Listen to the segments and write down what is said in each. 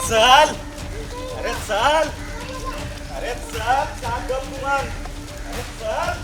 चल अरे चल अरे चल चाल कुमार अरे चल.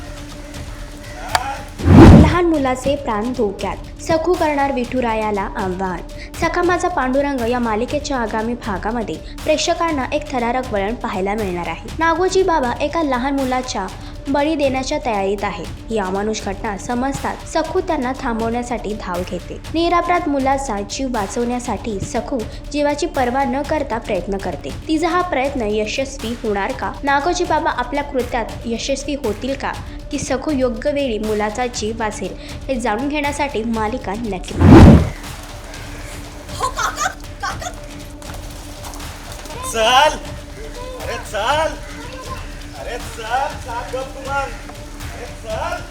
लहान मुलाचे प्राण धोक्यात, सखू करणार विठुरायाला आव्हान. सखा माझा पांडुरंग या मालिकेच्या आगामी भागामध्ये प्रेक्षकांना एक थरारक वळण पाहायला मिळणार आहे. नागोजी बाबा एका लहान मुलाच्या बळी देण्याच्या तयारीत आहे. ही अमानुष घटना समजतात सखू त्यांना थांबवण्यासाठी धाव घेते. निरपराध मुलाचा जीव वाचवण्यासाठी सखू जीवाची पर्वा न करता प्रयत्न करते. तिचा हा प्रयत्न यशस्वी होणार का? नागोजी बाबा आपल्या कृत्यात यशस्वी होतील का? की सखू योग्य वेळी मुलाचा जीव वाचेल हे जाणून घेण्यासाठी मालिका नक्की पहा. चल अरे चल अरे चल चाल कुमार अरे चल.